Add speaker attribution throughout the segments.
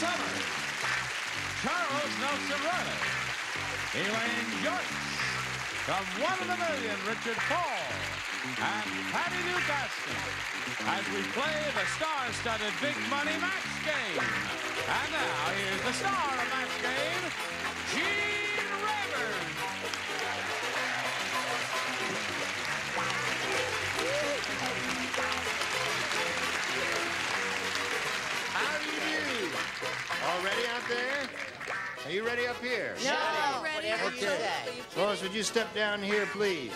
Speaker 1: Summers, Charles Nelson Riley, Elaine Joyce, from One in a Million, Richard Paul, and Patty Newcastle, as we play the star-studded Big Money Match Game. And now, here's the star of Match Game, Gene Rayburn.
Speaker 2: How do you do? All ready out there? Are you ready up here?
Speaker 3: No, ready.
Speaker 2: Okay. Lois, would you step down here, please?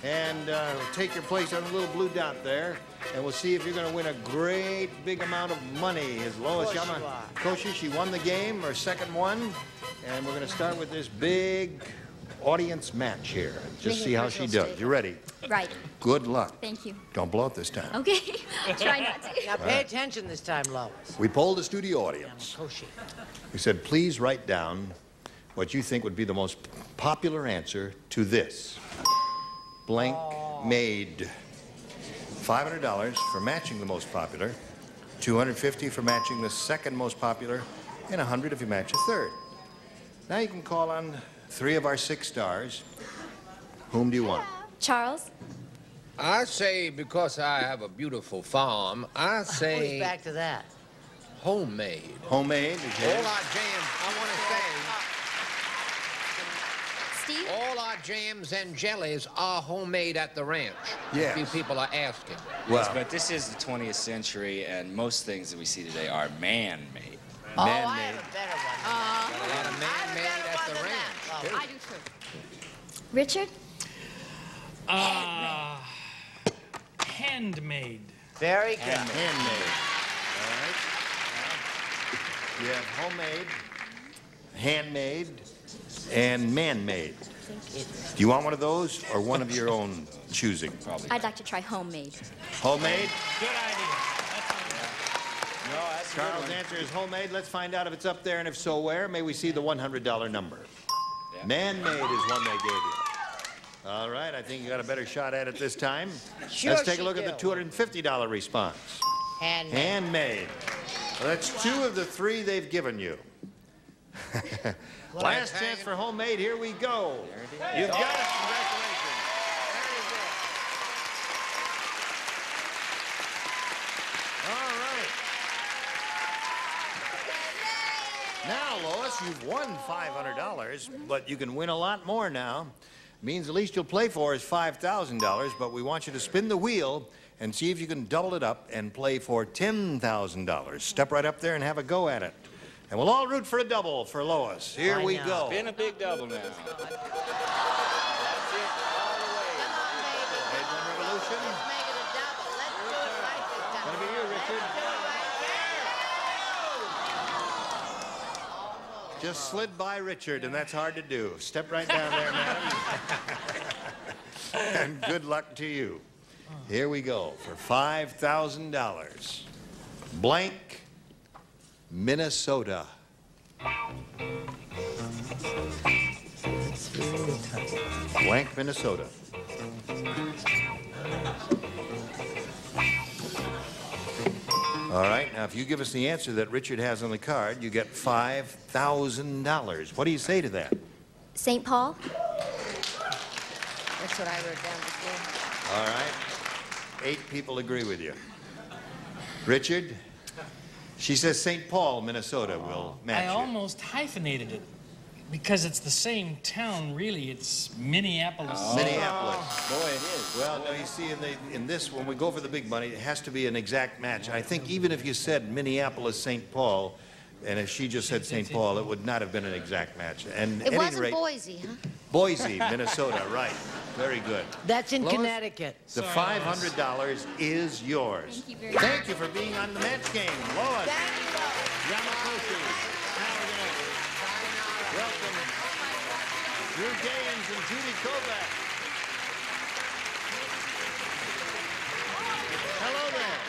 Speaker 2: And take your place on the little blue dot there. And we'll see if you're going to win a great big amount of money. Is Lois Yamakoshi, she won the game, her second one. And we're going to start with this big audience match here. Just see how she does. You ready?
Speaker 3: Right.
Speaker 2: Good luck.
Speaker 3: Thank you.
Speaker 2: Don't blow it this time.
Speaker 3: Okay. Try not to.
Speaker 4: Now pay attention this time, Lois.
Speaker 2: We polled the studio audience.
Speaker 4: Yamakoshi.
Speaker 2: We said, please write down what you think would be the most popular answer to this. Blank made $500 for matching the most popular, $250 for matching the second most popular, and $100 if you match a third. Now you can call on 3 of our 6 stars. Whom do you want?
Speaker 3: Charles?
Speaker 5: I say, because I have a beautiful farm, I say...
Speaker 4: Who's back to that?
Speaker 5: Homemade.
Speaker 2: Homemade?
Speaker 5: All our jams, I want to say,
Speaker 3: Steve?
Speaker 5: all our jams and jellies are homemade at the ranch.
Speaker 2: Yes.
Speaker 5: A few people are asking.
Speaker 2: Well,
Speaker 6: Yes, but this is the 20th century, and most things that we see today are man-made.
Speaker 4: Oh, I
Speaker 2: man-made.
Speaker 4: have a better one.
Speaker 5: Got a lot of man-made at the ranch. too.
Speaker 3: I do too. Richard?
Speaker 7: Handmade.
Speaker 4: Very good.
Speaker 2: handmade. All right. You have homemade, handmade, and man-made. Do you want one of those or one of your own choosing?
Speaker 3: I'd like to try homemade.
Speaker 2: Homemade?
Speaker 7: Good idea.
Speaker 6: No, that's
Speaker 2: Carl's answer is homemade. Let's find out if it's up there, and if so, where. May we see the $100 number?
Speaker 6: Yeah.
Speaker 2: Man-made is one they gave you. All right, I think you got a better shot at it this time.
Speaker 4: Sure
Speaker 2: Let's take a
Speaker 4: she
Speaker 2: look at the
Speaker 4: do.
Speaker 2: $250 response.
Speaker 4: Handmade.
Speaker 2: Handmade. Well, that's 2 of the 3 they've given you. Last chance for homemade. Here we go. You've got it. Congratulations. All right. Now, Lois, you've won $500, but you can win a lot more now. Means the least you'll play for is $5,000, but we want you to spin the wheel and see if you can double it up and play for $10,000. Step right up there and have a go at it. And we'll all root for a double for Lois. Here we go.
Speaker 6: Been a big double now.
Speaker 2: That's it, all the way.
Speaker 4: Come on, baby.
Speaker 2: Headland Revolution.
Speaker 4: Let's make it a double. Let's do it right this time.
Speaker 2: Gonna be you, Richard.
Speaker 4: Let's do it right
Speaker 2: Just slid by Richard, and that's hard to do. Step right down there, madam. And good luck to you. Here we go for $5,000. Blank, Minnesota. Blank, Minnesota. All right, now if you give us the answer that Richard has on the card, you get $5,000. What do you say to that?
Speaker 3: St. Paul?
Speaker 4: That's what I wrote down before.
Speaker 2: All right. 8 people agree with you. Richard? She says St. Paul, Minnesota will match
Speaker 7: I
Speaker 2: you.
Speaker 7: almost hyphenated it because it's the same town, really. It's Minneapolis.
Speaker 2: Minneapolis.
Speaker 6: Boy, it is.
Speaker 2: Well, no, you see, in this, when we go for the big money, it has to be an exact match. I think even if you said Minneapolis, St. Paul, and if she just said St. Paul, it would not have been an exact match. And
Speaker 4: It
Speaker 2: at any
Speaker 4: wasn't
Speaker 2: rate,
Speaker 4: Boise, huh?
Speaker 2: Boise, Minnesota, right. Very good.
Speaker 4: That's in
Speaker 2: Lois?
Speaker 4: Connecticut.
Speaker 2: The $500 is yours.
Speaker 3: Thank you very much.
Speaker 2: Thank you for being on the match game. Lois.
Speaker 4: Thank you, Lois.
Speaker 2: Yamakoshi. Now we're going to welcome Drew Gaines and Judy Kovac. Hello there.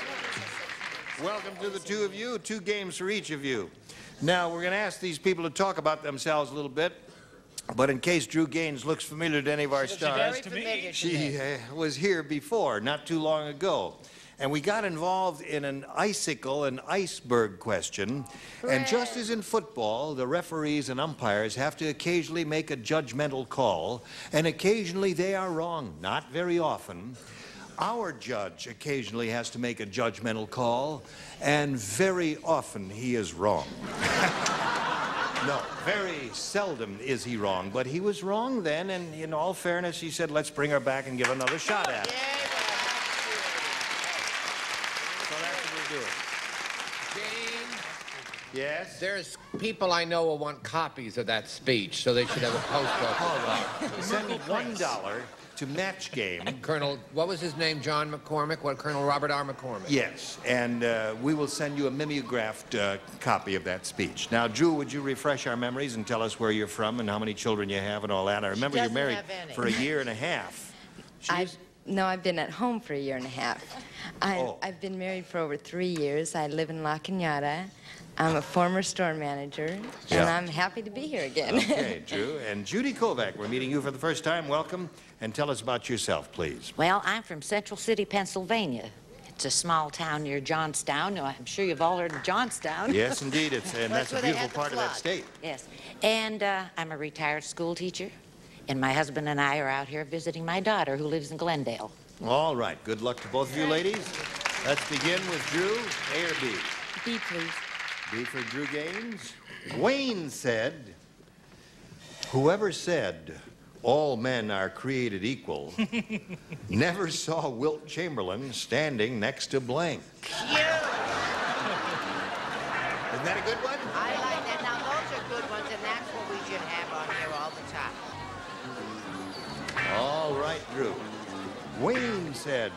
Speaker 2: Welcome to the 2 of you. 2 games for each of you. Now, we're going to ask these people to talk about themselves a little bit. But in case Drew Gaines looks familiar to any of our stars,
Speaker 4: Very familiar to
Speaker 2: she
Speaker 4: me.
Speaker 2: was here before, not too long ago. and we got involved in an icicle and iceberg question. And just as in football, the referees and umpires have to occasionally make a judgmental call, and occasionally they are wrong, not very often. Our judge occasionally has to make a judgmental call, and very often he is wrong. No, very seldom is he wrong, but he was wrong then, and in all fairness, he said, let's bring her back and give another shot at it. So that's what we're doing.
Speaker 5: Jane,
Speaker 2: Yes?
Speaker 5: there's people I know will want copies of that speech, so they should have a post office.
Speaker 2: Send $1 to Match Game.
Speaker 5: Colonel, what was his name? John McCormick? What, Colonel Robert R. McCormick?
Speaker 2: Yes, and we will send you a mimeographed copy of that speech. Now, Drew, would you refresh our memories and tell us where you're from and how many children you have and all that? I remember you're
Speaker 4: doesn't
Speaker 2: married
Speaker 4: have any.
Speaker 2: for a year and a half.
Speaker 8: No, I've been at home for a year and a half. I've been married for over 3 years. I live in La Cañada. I'm a former store manager, and I'm happy to be here again.
Speaker 2: Okay, Drew. And Judy Kovac, we're meeting you for the first time. Welcome. And tell us about yourself, please.
Speaker 9: Well, I'm from Central City, Pennsylvania. It's a small town near Johnstown. I'm sure you've all heard of Johnstown.
Speaker 2: Yes, indeed. And that's a
Speaker 4: where they
Speaker 2: beautiful
Speaker 4: had the
Speaker 2: part of that
Speaker 4: flood.
Speaker 2: state.
Speaker 9: Yes. And I'm a retired school teacher. And my husband and I are out here visiting my daughter, who lives in Glendale.
Speaker 2: All right. Good luck to both of you ladies. Let's begin with Drew. A or B?
Speaker 8: B, please.
Speaker 2: B for Drew Gaines. Wayne said, whoever said all men are created equal never saw Wilt Chamberlain standing next to blank.
Speaker 4: Cute.
Speaker 2: Isn't that a good one?
Speaker 4: I like that. Now, those are good ones, and that's what we should have on here all the time.
Speaker 2: All right, Drew. Wayne said,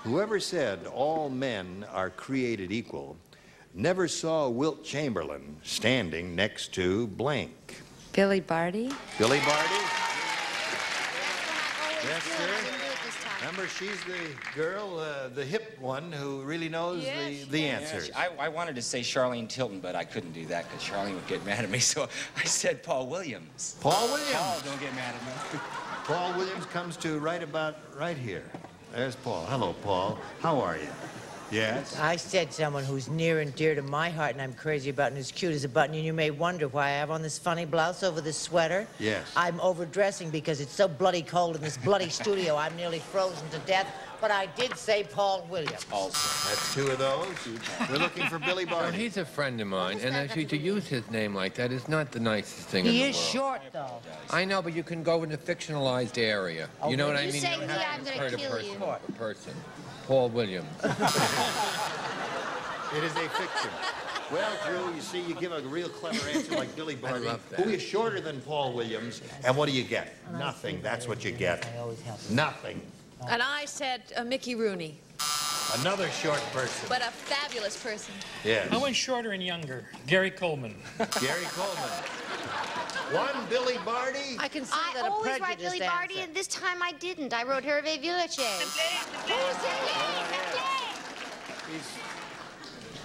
Speaker 2: whoever said all men are created equal never saw Wilt Chamberlain standing next to blank.
Speaker 8: Billy Barty.
Speaker 2: Billy Barty?
Speaker 3: Yes,
Speaker 2: Yes, sir. Remember, she's the girl, the hip one, who really knows the answers.
Speaker 6: I wanted to say Charlene Tilton, but I couldn't do that because Charlene would get mad at me, so I said Paul Williams.
Speaker 2: Paul Williams.
Speaker 6: Paul, don't get mad at me.
Speaker 2: Paul Williams comes to right about right here. There's Paul. Hello, Paul. How are you? Yes?
Speaker 10: I said someone who's near and dear to my heart and I'm crazy about and as cute as a button, and you may wonder why I have on this funny blouse over this sweater.
Speaker 2: Yes.
Speaker 10: I'm overdressing because it's so bloody cold in this bloody studio. I'm nearly frozen to death, but I did say Paul Williams.
Speaker 6: Also.
Speaker 2: That's two of those. We're looking for Billy
Speaker 5: Well,
Speaker 2: Barty.
Speaker 5: he's a friend of mine, and actually to use his name like that is not the nicest thing in
Speaker 10: He
Speaker 5: the
Speaker 10: is
Speaker 5: world.
Speaker 10: short, though.
Speaker 5: I know, but you can go in a fictionalized area.
Speaker 10: Oh,
Speaker 5: You know what I
Speaker 3: You
Speaker 5: mean?
Speaker 3: say
Speaker 5: don't
Speaker 3: me,
Speaker 5: have
Speaker 3: I'm
Speaker 5: to
Speaker 3: gonna
Speaker 5: hurt a
Speaker 3: kill
Speaker 5: person.
Speaker 3: you.
Speaker 5: A person. Paul Williams.
Speaker 2: It is a fiction. Well, Drew, you see, you give a real clever answer like Billy Barty,
Speaker 5: love that.
Speaker 2: who is shorter than Paul Williams, and what do you get? Nothing. That's what you get.
Speaker 10: I always help.
Speaker 2: Nothing.
Speaker 11: And I said Mickey Rooney,
Speaker 2: Another short person.
Speaker 11: but a fabulous person.
Speaker 2: Yes.
Speaker 7: I went shorter and younger. Gary Coleman.
Speaker 2: Gary Coleman. One Billy Barty.
Speaker 10: I consider
Speaker 3: I
Speaker 10: that a
Speaker 3: always write
Speaker 10: prejudiced
Speaker 3: Billy Barty,
Speaker 10: answer.
Speaker 3: and this time I didn't. I wrote Hervé Villachet.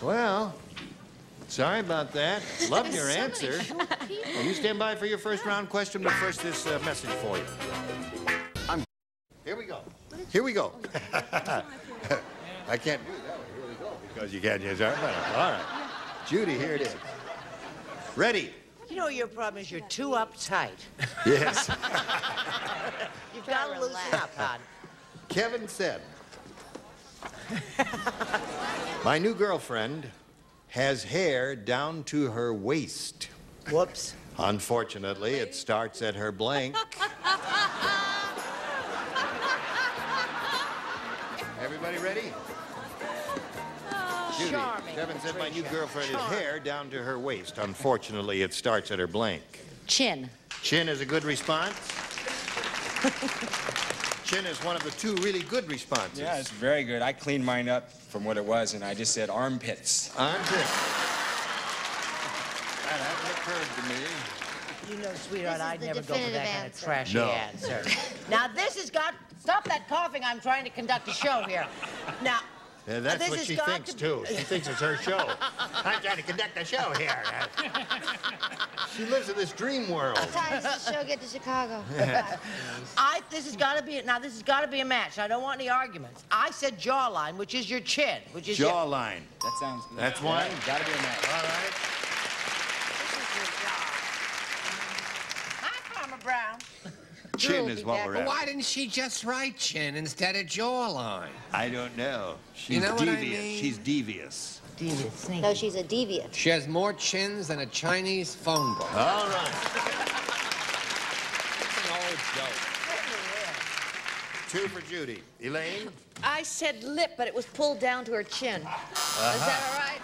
Speaker 2: Well, sorry about that. Love your answer. Well, you stand by for your first round question, but first this message for you. Here we go. Here we go. I can't do that one. Here we go. Because you can't use our All right. Judy, here it is. Ready?
Speaker 10: You know, your problem is you're too uptight.
Speaker 2: Yes.
Speaker 10: You've got to loosen up, hon.
Speaker 2: Kevin said, my new girlfriend has hair down to her waist.
Speaker 10: Whoops.
Speaker 2: Unfortunately, it starts at her blank. Everybody ready? Judy,
Speaker 10: Charming,
Speaker 2: Kevin said my new
Speaker 10: Patricia.
Speaker 2: girlfriend has hair down to her waist. Unfortunately, it starts at her blank.
Speaker 9: Chin.
Speaker 2: Chin is a good response. Chin is one of the two really good responses.
Speaker 6: Yeah, it's very good. I cleaned mine up from what it was, and I just said armpits.
Speaker 2: Armpit. That hasn't occurred to me.
Speaker 10: You know, sweetheart,
Speaker 3: This is
Speaker 10: I'd
Speaker 3: the
Speaker 10: never go for that
Speaker 3: definitive
Speaker 10: kind of
Speaker 3: answer.
Speaker 10: trashy
Speaker 2: No.
Speaker 10: answer. Now, this has got... Stop that coughing. I'm trying to conduct a show here. Now,
Speaker 2: That's what she thinks, too. She thinks it's her show. I'm trying to conduct a show here. She lives in this dream world.
Speaker 3: What time does the show get to Chicago?
Speaker 10: This has got to be a match. I don't want any arguments. I said jawline, which is your chin, which is
Speaker 2: jawline.
Speaker 6: That sounds good.
Speaker 2: That's one.
Speaker 6: Gotta be a match.
Speaker 2: All right.
Speaker 10: Hi, Farmer Brown.
Speaker 2: Chin is what we're
Speaker 5: Well,
Speaker 2: at.
Speaker 5: why didn't she just write chin instead of jawline?
Speaker 2: I don't know. She's
Speaker 5: You know what I
Speaker 2: devious.
Speaker 5: mean?
Speaker 2: She's devious.
Speaker 10: Devious, sneaky.
Speaker 3: No, she's a deviant.
Speaker 5: She has more chins than a Chinese phone book.
Speaker 2: All right.
Speaker 5: That's an old joke.
Speaker 2: 2 for Judy. Elaine?
Speaker 11: I said lip, but it was pulled down to her chin. Is that all right?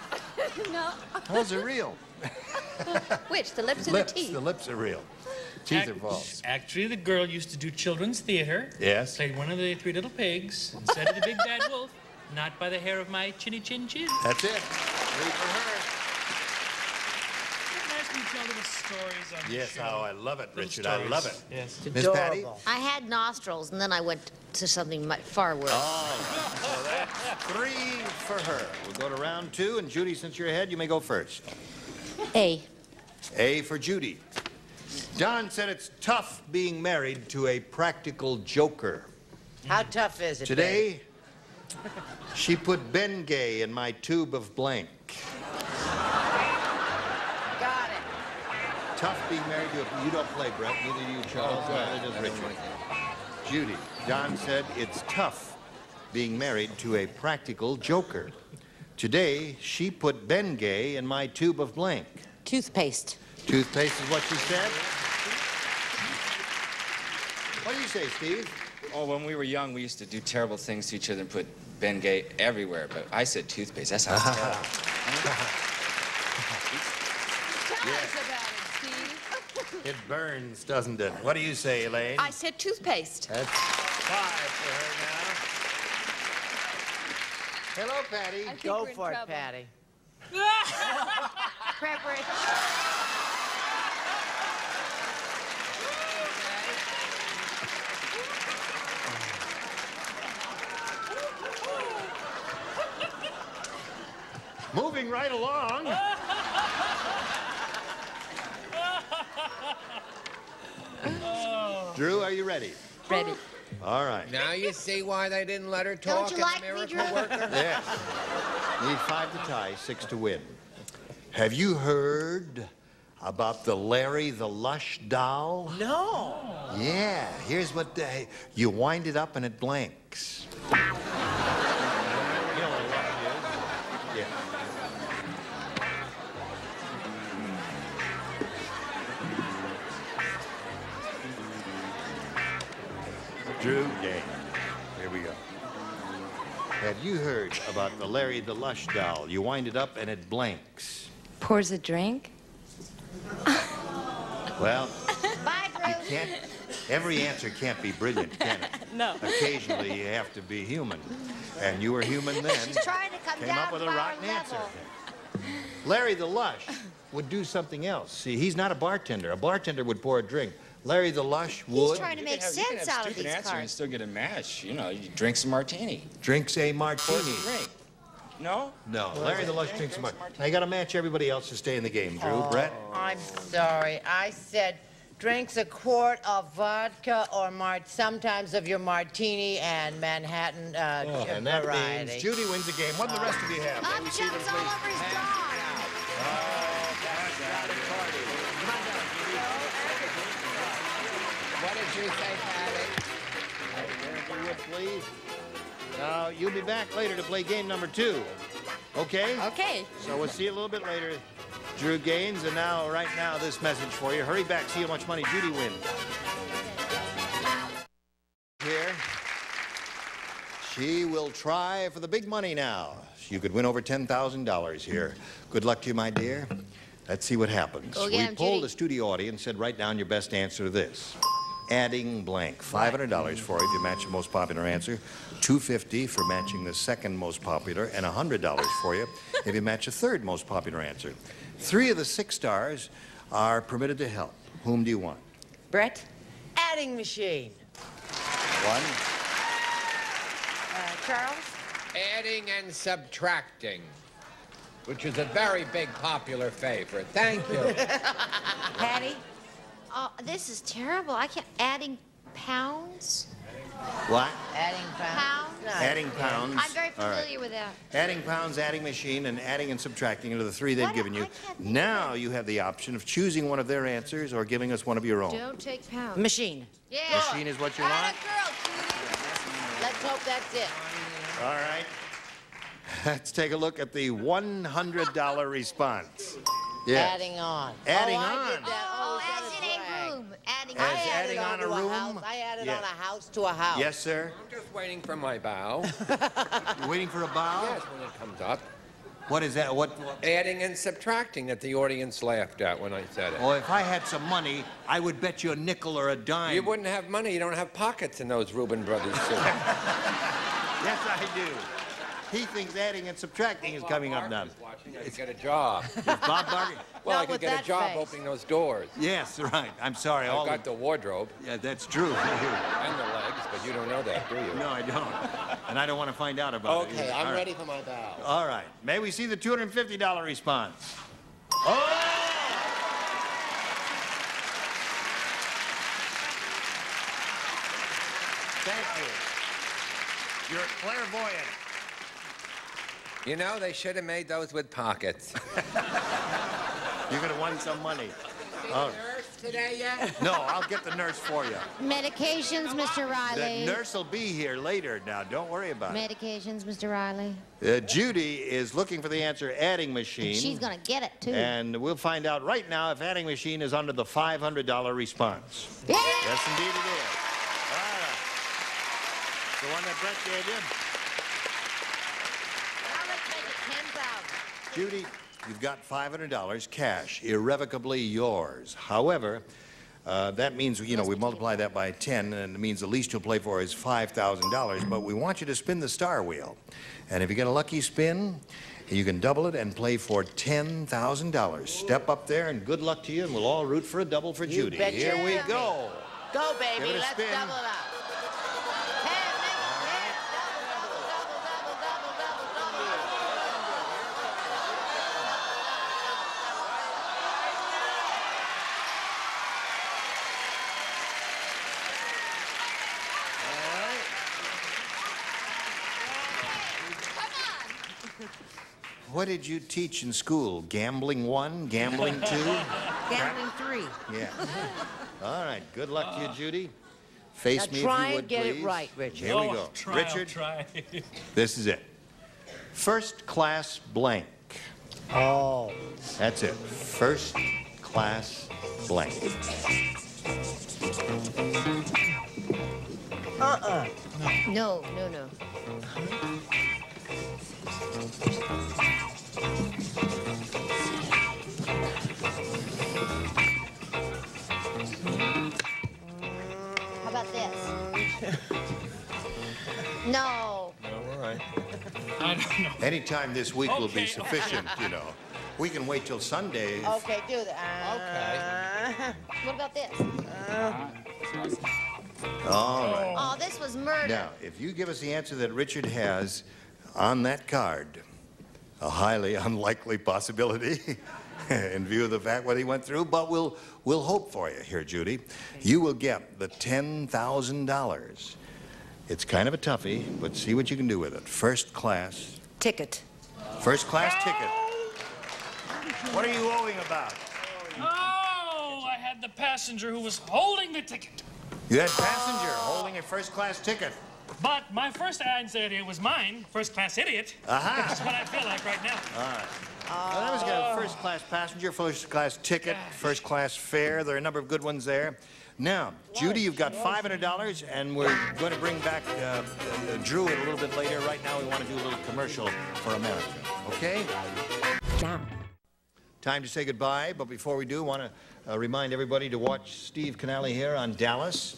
Speaker 11: No.
Speaker 2: Those are real.
Speaker 11: Which, the lips or
Speaker 2: Lips.
Speaker 11: the teeth?
Speaker 2: The lips are real. Teeth are false.
Speaker 7: Actually, the girl used to do children's theater.
Speaker 2: Yes.
Speaker 7: Played one of the 3 little pigs and said to the big bad wolf, "Not by the hair of my chinny chin chin."
Speaker 2: That's it. 3 for her.
Speaker 7: Nice when you tell little stories on the
Speaker 2: Yes,
Speaker 7: show.
Speaker 2: how I love it,
Speaker 7: Little
Speaker 2: Richard. I love it.
Speaker 7: stories. Yes.
Speaker 2: Miss Patty?
Speaker 3: I had nostrils, and then I went to something far worse.
Speaker 2: Oh, so that's 3 for her. We'll go to round 2, and Judy, since you're ahead, you may go first.
Speaker 8: A.
Speaker 2: A for Judy. Don said it's tough being married to a practical joker.
Speaker 10: How tough is it?
Speaker 2: Today, she put Bengay in my tube of blank.
Speaker 10: Got it.
Speaker 2: Tough being married to a... You don't play, Brett. Neither do you, Charles. Neither does Richard. Judy, Don said it's tough being married to a practical joker. Today, she put Bengay in my tube of blank.
Speaker 9: Toothpaste.
Speaker 2: Toothpaste is what she said. What do you say, Steve?
Speaker 6: Oh, when we were young, we used to do terrible things to each other and put Bengay everywhere, but I said toothpaste. That sounds terrible.
Speaker 11: Tell us about it, Steve.
Speaker 2: It burns, doesn't it? What do you say, Elaine?
Speaker 11: I said toothpaste.
Speaker 2: That's 5 for her now. Hello, Patty.
Speaker 11: I think
Speaker 10: Go
Speaker 11: we're in
Speaker 10: for it,
Speaker 11: trouble.
Speaker 10: Patty.
Speaker 3: Preparation.
Speaker 2: Moving right along. Drew, are you ready?
Speaker 8: Ready.
Speaker 2: All right.
Speaker 5: Now you see why they didn't let her talk
Speaker 3: Don't you
Speaker 5: in
Speaker 3: like
Speaker 5: the
Speaker 3: me,
Speaker 5: Miracle
Speaker 3: Drew?
Speaker 5: Worker?
Speaker 2: Yes. Need 5 to tie, 6 to win. Have you heard about the Larry the Lush doll?
Speaker 10: No.
Speaker 2: Yeah. Here's what you wind it up and it blanks. You know what a lush is? Yeah. Drew, game. Here we go. Have you heard about the Larry the Lush doll? You wind it up and it blanks.
Speaker 8: Pours a drink.
Speaker 2: Well,
Speaker 3: Bye,
Speaker 2: you
Speaker 3: Drew.
Speaker 2: can't. Every answer can't be brilliant, can it?
Speaker 8: No.
Speaker 2: Occasionally, you have to be human. And you were human then.
Speaker 3: She's trying to come
Speaker 2: Came
Speaker 3: down
Speaker 2: up with a
Speaker 3: to our
Speaker 2: rotten
Speaker 3: level.
Speaker 2: answer. Larry the Lush would do something else. See, he's not a bartender. A bartender would pour a drink. Larry the Lush
Speaker 3: He's
Speaker 2: would
Speaker 3: trying to make
Speaker 6: You can
Speaker 3: sense
Speaker 6: have
Speaker 3: out of
Speaker 6: stupid
Speaker 3: these
Speaker 6: answer and
Speaker 3: cards.
Speaker 6: still get a match. You know, you drink some martini.
Speaker 2: drinks a
Speaker 6: Pours
Speaker 2: martini.
Speaker 6: a drink. No?
Speaker 2: No, Larry the Lush drinks a martini. Now you got to match everybody else to stay in the game, Drew. Brett?
Speaker 10: I'm sorry. I said drinks a quart of vodka or sometimes of your martini and Manhattan
Speaker 2: And that
Speaker 10: variety.
Speaker 2: means Judy wins the game. What do the rest of you have?
Speaker 3: Up jumps all over his dog.
Speaker 5: What did you say, Patty?
Speaker 2: If you would, please. Now, you'll be back later to play game number 2. Okay?
Speaker 8: Okay.
Speaker 2: So we'll see you a little bit later. Drew gains, and now, right now, this message for you. Hurry back, see how much money Judy wins. Here. She will try for the big money now. You could win over $10,000 here. Good luck to you, my dear. Let's see what happens.
Speaker 3: Go get him,
Speaker 2: We polled
Speaker 3: Judy.
Speaker 2: the studio audience, said write down your best answer to this. Adding blank. $500 for you if you match the most popular answer. $250 for matching the second most popular, and $100 for you if you match the third most popular answer. 3 of the 6 stars are permitted to help. Whom do you want?
Speaker 10: Brett? Adding machine.
Speaker 2: 1,
Speaker 3: Charles?
Speaker 5: Adding and subtracting, which is a very big popular favorite. Thank you.
Speaker 9: Patty?
Speaker 3: Oh, this is terrible. I can't. Adding pounds?
Speaker 2: What?
Speaker 10: Adding pounds.
Speaker 3: Pounds?
Speaker 10: No.
Speaker 2: Adding pounds.
Speaker 3: I'm very
Speaker 2: All right.
Speaker 3: familiar with that.
Speaker 2: Adding pounds, adding machine, and adding and subtracting are the three they've
Speaker 3: What?
Speaker 2: given you.
Speaker 3: I can't think
Speaker 2: Now you have the option of choosing one of their answers or giving us one of your own.
Speaker 3: Don't take pounds.
Speaker 10: Machine.
Speaker 3: Yeah.
Speaker 2: Machine is what you want?
Speaker 3: Atta girl, Judy.
Speaker 10: Let's hope that's it.
Speaker 2: All right. Let's take a look at the $100 response. Yes.
Speaker 10: Adding on.
Speaker 2: Adding
Speaker 10: I
Speaker 2: on.
Speaker 10: did that.
Speaker 3: Oh,
Speaker 10: that
Speaker 3: as
Speaker 10: is
Speaker 3: in a
Speaker 10: right.
Speaker 3: room. Adding
Speaker 2: As
Speaker 10: I
Speaker 3: on.
Speaker 10: added
Speaker 2: adding
Speaker 10: on
Speaker 2: on
Speaker 10: to
Speaker 2: a
Speaker 10: a
Speaker 2: room?
Speaker 10: house. I added
Speaker 2: Yeah.
Speaker 10: on a house to a house.
Speaker 2: Yes, sir.
Speaker 5: I'm just waiting for my bow.
Speaker 2: You waiting for a bow?
Speaker 5: Yes, when it comes up.
Speaker 2: What is that? What?
Speaker 5: Adding and subtracting that the audience laughed at when I said it.
Speaker 2: Oh, if I had some money, I would bet you a nickel or a dime.
Speaker 5: You wouldn't have money. You don't have pockets in those Reuben Brothers suits.
Speaker 2: Yes, I do. He thinks adding and subtracting is coming up now.
Speaker 5: Watching, I could get a job.
Speaker 2: Is Bob Barker?
Speaker 5: Well,
Speaker 10: Not
Speaker 5: I could
Speaker 10: with
Speaker 5: get a
Speaker 10: that
Speaker 5: job
Speaker 10: face.
Speaker 5: opening those doors.
Speaker 2: Yes, right. I'm sorry.
Speaker 5: I've got the wardrobe
Speaker 2: Yeah, that's true.
Speaker 5: and the legs, but you don't know that, do you?
Speaker 2: No, I don't. And I don't want to find out about it.
Speaker 5: Okay,
Speaker 2: either.
Speaker 5: I'm
Speaker 2: All right.
Speaker 5: ready for my bow.
Speaker 2: All right. May we see the $250 response? Oh! Thank you. You're clairvoyant.
Speaker 5: You know, they should have made those with pockets.
Speaker 2: You're going to win some money. Oh.
Speaker 5: Nurse today yet?
Speaker 2: No, I'll get the nurse for you.
Speaker 3: Medications, Mr. Riley.
Speaker 2: The nurse will be here later now. Don't worry about it.
Speaker 3: Medications, Mr. Riley.
Speaker 2: Judy is looking for the answer adding machine.
Speaker 3: She's going to get it, too.
Speaker 2: And we'll find out right now if adding machine is under the $500 response.
Speaker 3: Yeah!
Speaker 2: Yes, indeed it is. All right. The one that Brett gave you.
Speaker 3: Now let's make it 10,000.
Speaker 2: Judy, you've got $500 cash, irrevocably yours. However, that means, you know, we multiply that by 10, and it means the least you'll play for is $5,000. But we want you to spin the star wheel. And if you get a lucky spin, you can double it and play for $10,000. Step up there, and good luck to you, and we'll all root for a double for Judy.
Speaker 10: bet
Speaker 2: Here
Speaker 10: you
Speaker 2: we
Speaker 10: will.
Speaker 2: go.
Speaker 10: Go,
Speaker 2: Give
Speaker 10: baby.
Speaker 2: it a
Speaker 10: Let's
Speaker 2: spin.
Speaker 10: double it up. 10,
Speaker 2: What did you teach in school? Gambling 1, gambling 2?
Speaker 9: Gambling 3.
Speaker 2: Yeah. All right. Good luck to you, Judy. Face
Speaker 10: Now
Speaker 2: me
Speaker 10: try
Speaker 2: if you
Speaker 10: and
Speaker 2: would,
Speaker 10: get it
Speaker 2: please.
Speaker 10: right, Richard.
Speaker 2: Here we go.
Speaker 7: Try,
Speaker 2: Richard,
Speaker 7: I'll try.
Speaker 2: this is it. First class blank.
Speaker 10: Oh.
Speaker 2: That's it. First class blank.
Speaker 3: No, no, no. How about this? No.
Speaker 2: All right.
Speaker 7: I don't know.
Speaker 2: Anytime this week will be
Speaker 7: Okay.
Speaker 2: sufficient, you know. We can wait till Sunday.
Speaker 10: Okay, do that.
Speaker 3: What about this?
Speaker 2: All right.
Speaker 3: Oh, this was murder.
Speaker 2: Now, if you give us the answer that Richard has on that card, a highly unlikely possibility in view of the fact what he went through, but we'll hope for you here, Judy. You will get the $10,000. It's kind of a toughie, but see what you can do with it. First class.
Speaker 9: Ticket.
Speaker 2: First class ticket. What are you owing about?
Speaker 7: Oh, I had the passenger who was holding the ticket.
Speaker 2: You had passenger holding a first class ticket.
Speaker 7: But my first answer it was mine, first class idiot.
Speaker 2: Aha.
Speaker 7: That's what I feel like right now.
Speaker 2: All right. Well, that was good. First class passenger, first class ticket, first class fare. There are a number of good ones there. Now, Judy, you've got $500, and we're going to bring back Drew a little bit later. Right now, we want to do a little commercial for America. Okay?
Speaker 9: Now.
Speaker 2: Time to say goodbye, but before we do, I want to remind everybody to watch Steve Canale here on Dallas.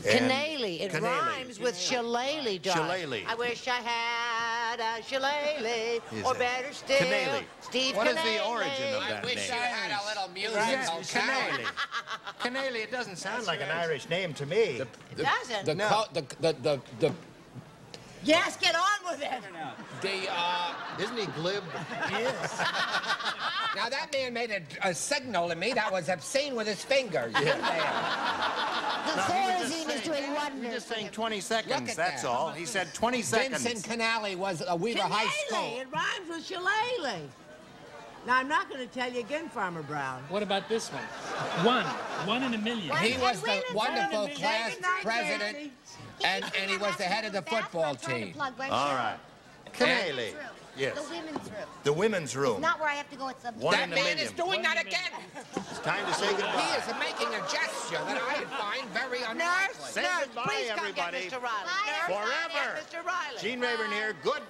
Speaker 2: And-
Speaker 10: Canale. It
Speaker 2: Canale.
Speaker 10: rhymes with shillelagh, darling.
Speaker 2: Shillelagh.
Speaker 10: I wish I had a shillelagh,
Speaker 2: Is
Speaker 10: or
Speaker 2: it?
Speaker 10: better still,
Speaker 2: Canale.
Speaker 10: Steve
Speaker 2: What is
Speaker 10: Canale.
Speaker 2: the origin of
Speaker 5: I
Speaker 2: that
Speaker 5: wish
Speaker 2: name?
Speaker 5: I had a little music.
Speaker 2: Yes,
Speaker 5: on
Speaker 2: Canale. Canale, it doesn't sound like an Irish name to me.
Speaker 10: Doesn't.
Speaker 5: The,
Speaker 2: No.
Speaker 5: co- the
Speaker 10: Yes, get on with it.
Speaker 5: Isn't he glib?
Speaker 10: He is.
Speaker 5: Now, that man made a signal to me that was obscene with his fingers.
Speaker 3: The Thorazine is doing wonders.
Speaker 2: He's just saying 20 seconds,
Speaker 5: at
Speaker 2: that's
Speaker 5: that.
Speaker 2: all. He said 20 seconds.
Speaker 5: Vincent Canale was a Weaver High School.
Speaker 10: It rhymes with shillelagh. Now, I'm not going to tell you again, Farmer Brown.
Speaker 7: What about this one? One in a million.
Speaker 5: He was the wonderful class president, and he was the head of the football team.
Speaker 2: All right. Canale. Yes.
Speaker 3: The women's room.
Speaker 2: The women's room.
Speaker 3: Not where I have to go. It's the
Speaker 2: One
Speaker 5: That
Speaker 2: in a
Speaker 5: man
Speaker 2: million.
Speaker 5: is doing that again.
Speaker 2: It's time to say
Speaker 5: He
Speaker 2: goodbye.
Speaker 5: is making a gesture that I find very unlikely.
Speaker 2: Say goodbye,
Speaker 10: Please come
Speaker 2: everybody.
Speaker 10: get Mr. Riley.
Speaker 3: Bye,
Speaker 10: Nurse,
Speaker 2: Forever.
Speaker 10: Mr. Riley.
Speaker 2: Gene Rayburn here. Goodbye.